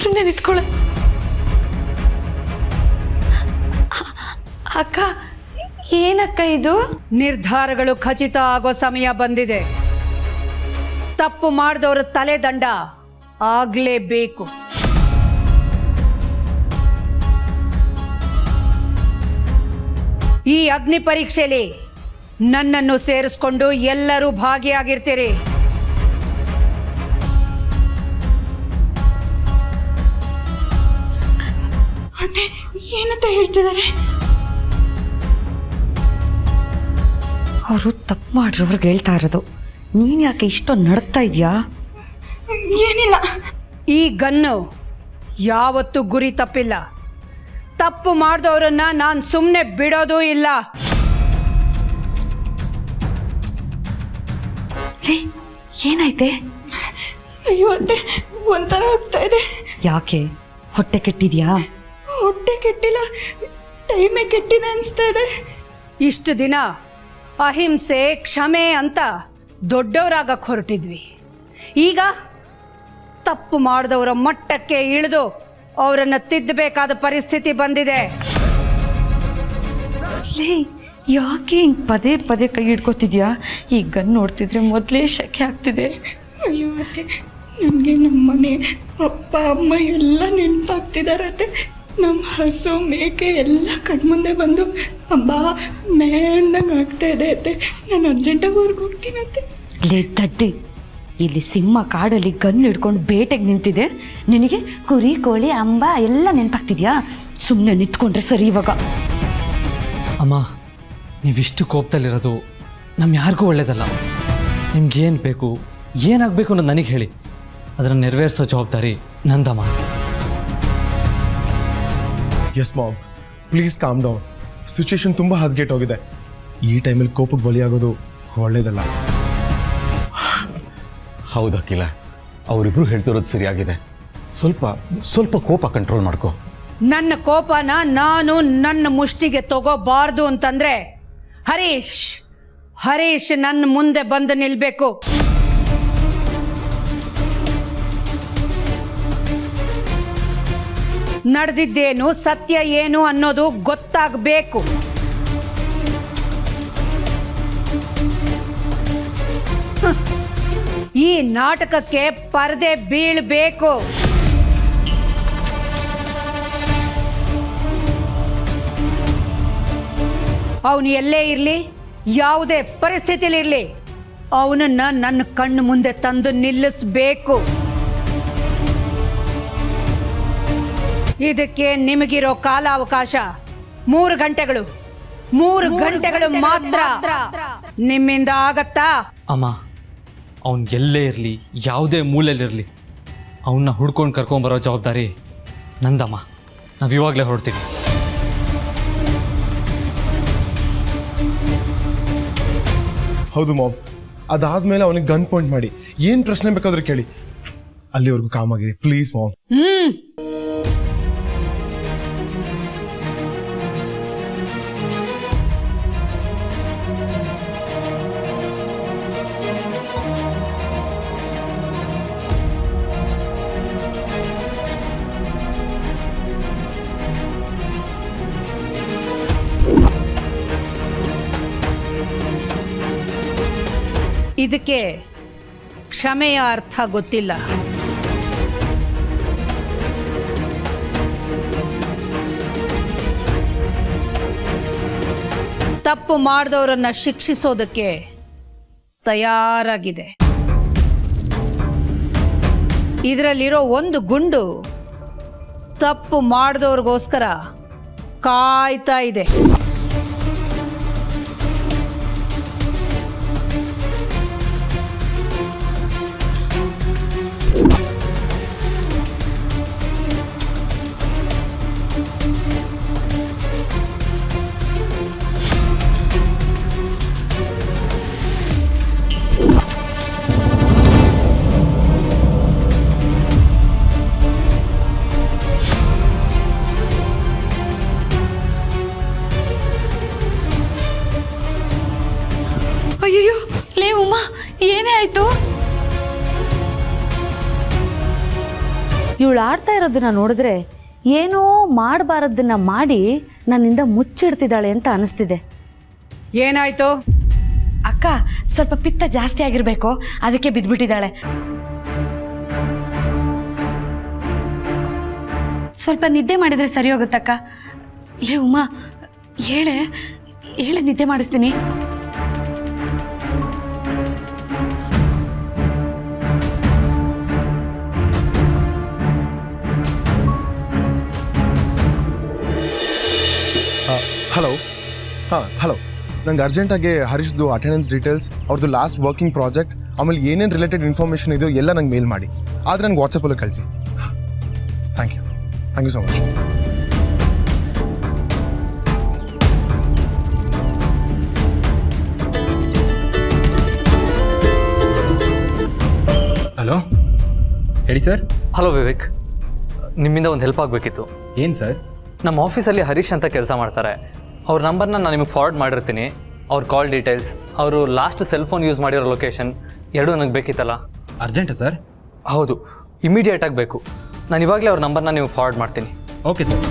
ಸುಮ್ಮನೆ ನಿಂತ್ಕೊಳ್ಳ. ಅಕ್ಕ, ಏನಕ್ಕ ಇದು? ನಿರ್ಧಾರಗಳು ಖಚಿತ ಆಗೋ ಸಮಯ ಬಂದಿದೆ. ತಪ್ಪು ಮಾಡಿದವರ ತಲೆದಂಡ ಆಗ್ಲೇಬೇಕು. ಈ ಅಗ್ನಿ ಪರೀಕ್ಷೆಯಲ್ಲಿ ನನ್ನನ್ನು ಸೇರಿಸ್ಕೊಂಡು ಎಲ್ಲರೂ ಭಾಗಿಯಾಗಿರ್ತೀರಿ. ಅದೇ ಏನಂತ ಹೇಳ್ತಿದ್ದಾರೆ? ಅವರು ತಪ್ಪು ಮಾಡಿರೋರ್ಗೆ ಹೇಳ್ತಾ ಇರೋದು. ನೀನು ಯಾಕೆ ಇಷ್ಟೊಂದು ನಡ್ತಾ ಇದೆಯಾ? ಏನಿಲ್ಲ. ಈ ಗನ್ನು ಯಾವತ್ತೂ ಗುರಿ ತಪ್ಪಿಲ್ಲ. ತಪ್ಪು ಮಾಡಿದವರನ್ನ ನಾನು ಸುಮ್ಮನೆ ಬಿಡೋದೂ ಇಲ್ಲ. ಏನಾಯ್ತೆ? ಅಯ್ಯೋ ಅತ್ತೆ, ಒಂಥರ ಆಗ್ತಾ ಇದೆ. ಯಾಕೆ? ಹೊಟ್ಟೆ ಕೆಟ್ಟಿದ್ಯಾ? ಹೊಟ್ಟೆ ಕೆಟ್ಟಿಲ್ಲ, ಟೈಮೇ ಕೆಟ್ಟಿದೆ ಅನಿಸ್ತಾ ಇದೆ. ಇಷ್ಟು ದಿನ ಅಹಿಂಸೆ ಕ್ಷಮೆ ಅಂತ ದೊಡ್ಡವರಾಗಕ್ಕೆ ಹೊರಟಿದ್ವಿ. ಈಗ ತಪ್ಪು ಮಾಡಿದವರ ಮಟ್ಟಕ್ಕೆ ಇಳಿದು ಅವರನ್ನು ತಿದ್ದಬೇಕಾದ ಪರಿಸ್ಥಿತಿ ಬಂದಿದೆ. ಯಾಕೆ ಹಿಂಗೆ ಪದೇ ಪದೇ ಕೈ ಹಿಡ್ಕೋತಿದ್ಯಾ? ಈ ಗನ್ ನೋಡ್ತಿದ್ರೆ ಮೊದಲೇ ಶಕೆ ಆಗ್ತಿದೆ. ಅಯ್ಯೋ ಅತ್ತೆ, ನನಗೆ ನಮ್ಮ ಮನೆ ಅಪ್ಪ ಅಮ್ಮ ಎಲ್ಲ ನೆನಪಾಗ್ತಿದಾರತ್ತೆ. ನಮ್ಮ ಹಸು ಮೇಕೆ ಎಲ್ಲ ಕಣ್ಮುಂದೆ ಬಂದು ಅಬ್ಬಾ ಮೇಂದಂಗೆ ಆಗ್ತಾ ಇದೆ ಅತ್ತೆ. ನಾನು ಅರ್ಜೆಂಟಾಗಿ ಊರಿಗೆ ಹೋಗ್ತೀನತ್ತೆ. ತಡ್ಡಿ, ಇಲ್ಲಿ ಸಿಂಹ ಕಾಡಲ್ಲಿ ಗನ್ ಹಿಡ್ಕೊಂಡು ಬೇಟೆಗೆ ನಿಂತಿದೆ. ನಿನಗೆ ಕುರಿ ಕೋಳಿ ಅಂಬ ಎಲ್ಲ ನೆನಪಾಗ್ತಿದ್ಯಾ? ಸುಮ್ಮನೆ ನಿಂತ್ಕೊಂಡ್ರೆ ಸರಿ. ಇವಾಗ ಅಮ್ಮ, ನೀವಿಷ್ಟು ಕೋಪದಲ್ಲಿರೋದು ನಮ್ಮ ಯಾರಿಗೂ ಒಳ್ಳೇದಲ್ಲ. ನಿಮ್ಗೇನು ಬೇಕು, ಏನಾಗಬೇಕು ಅನ್ನೋದು ನನಗೆ ಹೇಳಿ. ಅದನ್ನು ನೆರವೇರಿಸೋ ಜವಾಬ್ದಾರಿ ನಂದಮ್ಮ. Yes ma'am, please calm down. Situation ತುಂಬ ಹದಗೆಟ್ಟೋಗಿದೆ. ಈ ಟೈಮಲ್ಲಿ ಕೋಪಕ್ಕೆ ಬಲಿಯಾಗೋದು ಒಳ್ಳೇದಲ್ಲ. ಹೌದು ಅಖಿಲ, ಅವರಿಬ್ರು ಹೇಳ್ತಿರೋದು ಸರಿಯಾಗಿದೆ. ಸ್ವಲ್ಪ ಕೋಪ ಕಂಟ್ರೋಲ್ ಮಾಡ್ಕೋ. ನನ್ನ ಕೋಪನ ನಾನು ನನ್ನ ಮುಷ್ಟಿಗೆ ತಗೋಬಾರ್ದು ಅಂತಂದ್ರೆ ಹರೀಶ್ ನನ್ನ ಮುಂದೆ ಬಂದು ನಿಲ್ಬೇಕು. ನಡೆದಿದ್ದೇನು, ಸತ್ಯ ಏನು ಅನ್ನೋದು ಗೊತ್ತಾಗಬೇಕು. ಈ ನಾಟಕಕ್ಕೆ ಪರದೆ ಬೀಳಬೇಕು. ಅವನು ಎಲ್ಲೇ ಇರಲಿ, ಯಾವುದೇ ಪರಿಸ್ಥಿತಿಲಿರಲಿ, ಅವನನ್ನ ನನ್ನ ಕಣ್ಣು ಮುಂದೆ ತಂದು ನಿಲ್ಲಿಸಬೇಕು. ಇದಕ್ಕೆ ನಿಮಗಿರೋ ಕಾಲಾವಕಾಶ 3 ಗಂಟೆಗಳು. 3 ಗಂಟೆಗಳು ಮಾತ್ರ. ನಿಮ್ಮಿಂದ ಆಗತ್ತಾ? ಅಮ್ಮ, ಅವನು ಎಲ್ಲೇ ಇರಲಿ, ಯಾವುದೇ ಮೂಲೆಯಲ್ಲಿರಲಿ, ಅವನ್ನ ಹುಡ್ಕೊಂಡು ಕರ್ಕೊಂಬರೋ ಜವಾಬ್ದಾರಿ ನಂದಮ್ಮ. ನಾವು ಇವಾಗಲೇ ಹೊರಡ್ತೀವಿ. ಹೌದು ಮಾಮ್, ಅದಾದ್ಮೇಲೆ ಅವನಿಗೆ ಗನ್ ಪಾಯಿಂಟ್ ಮಾಡಿ ಏನು ಪ್ರಶ್ನೆ ಬೇಕಾದ್ರೆ ಕೇಳಿ. ಅಲ್ಲಿವರೆಗೂ ಕಾಮಾಗಿರಿ ಪ್ಲೀಸ್ ಮಾಮ್. ಇದಕ್ಕೆ ಕ್ಷಮೆಯ ಅರ್ಥ ಗೊತ್ತಿಲ್ಲ. ತಪ್ಪು ಮಾಡಿದವರನ್ನ ಶಿಕ್ಷಿಸೋದಕ್ಕೆ ತಯಾರಾಗಿದೆ. ಇದರಲ್ಲಿರೋ ಒಂದು ಗುಂಡು ತಪ್ಪು ಮಾಡಿದವ್ರಿಗೋಸ್ಕರ ಕಾಯ್ತಾ ಇದೆ. ಇವಳು ಆಡ್ತಾ ಇರೋದನ್ನ ನೋಡಿದ್ರೆ ಏನೋ ಮಾಡಬಾರದನ್ನ ಮಾಡಿ ನನ್ನಿಂದ ಮುಚ್ಚಿಡ್ತಿದ್ದಾಳೆ ಅಂತ ಅನಿಸ್ತಿದೆ. ಏನಾಯ್ತು? ಅಕ್ಕ ಸ್ವಲ್ಪ ಪಿತ್ತ ಜಾಸ್ತಿ ಆಗಿರಬೇಕು, ಅದಕ್ಕೆ ಬಿದ್ದುಬಿಟ್ಟಿದ್ದಾಳೆ. ಸ್ವಲ್ಪ ನಿದ್ದೆ ಮಾಡಿದರೆ ಸರಿ ಹೋಗುತ್ತಕ್ಕ. ಲೇ ಉಮಾ, ಹೇಳೆ ನಿದ್ದೆ ಮಾಡಿಸ್ತೀನಿ. ಹಲೋ. ಹಲೋ, ನಂಗೆ ಅರ್ಜೆಂಟಾಗಿ ಹರೀಶ್ದು ಅಟೆಂಡೆನ್ಸ್ ಡೀಟೇಲ್ಸ್, ಅವ್ರದ್ದು ಲಾಸ್ಟ್ ವರ್ಕಿಂಗ್ ಪ್ರಾಜೆಕ್ಟ್, ಆಮೇಲೆ ಏನೇನು ರಿಲೇಟೆಡ್ ಇನ್ಫಾರ್ಮೇಷನ್ ಇದೆಯೋ ಎಲ್ಲ ನಂಗೆ ಮೇಲ್ ಮಾಡಿ. ಆದರೆ ನಂಗೆ ವಾಟ್ಸಪ್ಪಲ್ಲೂ ಕಳಿಸಿ. Thank you so much. Hello, ಹೇಳಿ ಸರ್. ಹಲೋ ವಿವೇಕ್, ನಿಮ್ಮಿಂದ ಒಂದು ಹೆಲ್ಪ್ ಆಗಬೇಕಿತ್ತು. ಏನು ಸರ್? ನಮ್ಮ ಆಫೀಸಲ್ಲಿ ಹರೀಶ್ ಅಂತ ಕೆಲಸ ಮಾಡ್ತಾರೆ. ಅವ್ರ ನಂಬರ್ನ ನಾನು ನಿಮಗೆ ಫಾರ್ವರ್ಡ್ ಮಾಡಿರ್ತೀನಿ. ಅವ್ರ ಕಾಲ್ ಡೀಟೇಲ್ಸ್, ಅವರು ಲಾಸ್ಟ್ ಸೆಲ್ ಫೋನ್ ಯೂಸ್ ಮಾಡಿರೋ ಲೊಕೇಶನ್ ಎರಡೂ ನನಗೆ ಬೇಕಿತ್ತಲ್ಲ. ಅರ್ಜೆಂಟಾ ಸರ್? ಹೌದು, ಇಮಿಡಿಯೇಟಾಗಿ ಬೇಕು. ನಾನು ಇವಾಗಲೇ ಅವ್ರ ನಂಬರ್ನ ನೀವು ಫಾರ್ವರ್ಡ್ ಮಾಡ್ತೀನಿ. Okay sir.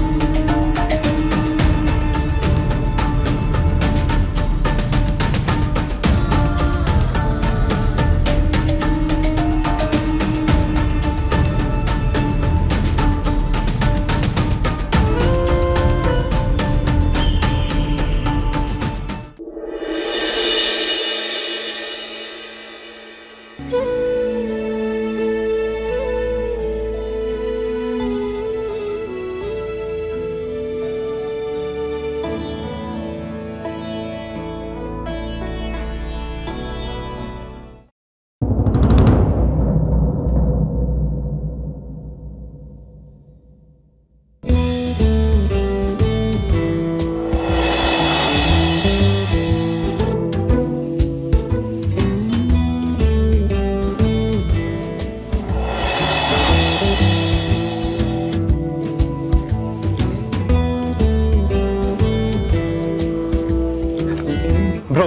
ಬ್ರೋ,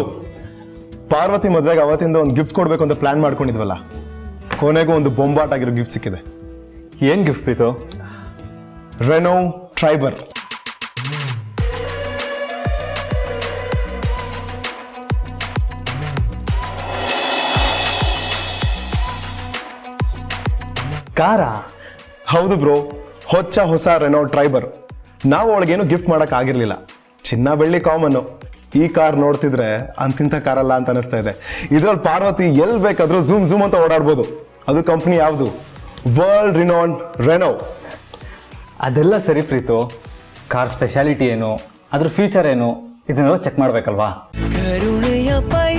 ಪಾರ್ವತಿ ಮದುವೆಗೆ ಅವತ್ತಿಂದ ಒಂದು ಗಿಫ್ಟ್ ಕೊಡಬೇಕು ಅಂತ ಪ್ಲಾನ್ ಮಾಡ್ಕೊಂಡಿದ್ವಲ್ಲ, ಕೊನೆಗೂ ಒಂದು ಬೊಂಬಾಟ್ ಆಗಿರೋ ಗಿಫ್ಟ್ ಸಿಕ್ಕಿದೆ. ಏನು ಗಿಫ್ಟ್ ಪ್ರೀತು? Renault Triber. ಕಾರಾ? ಹೌದು ಬ್ರೋ, ಹೊಸ ರೆನೋ ಟ್ರೈಬರ್. ನಾವು ಅವಳಿಗೇನು ಗಿಫ್ಟ್ ಮಾಡಕ್ ಆಗಿರ್ಲಿಲ್ಲ. ಚಿನ್ನ ಬೆಳ್ಳಿ ಕಾಮನ್ನು. ಈ ಕಾರ್ ನೋಡ್ತಿದ್ರೆ ಅಂತಿಂತ ಕಾರಲ್ಲ ಅಂತ ಅನಿಸ್ತಾ ಇದೆ. ಇದ್ರಲ್ಲಿ ಪಾರ್ವತಿ ಎಲ್ಲಿ ಬೇಕಾದ್ರೂ ಝೂಮ್ ಅಂತ ಓಡಾಡ್ಬೋದು. ಅದು ಕಂಪ್ನಿ ಯಾವುದು? World renowned Reno. ಅದೆಲ್ಲ ಸರಿ ಪ್ರೀತು, ಕಾರ್ ಸ್ಪೆಷಾಲಿಟಿ ಏನು, ಅದ್ರ ಫೀಚರ್ ಏನು, ಇದನ್ನೆಲ್ಲ ಚೆಕ್ ಮಾಡಬೇಕಲ್ವಾ? ಕರುಣೆಯ ಪೈ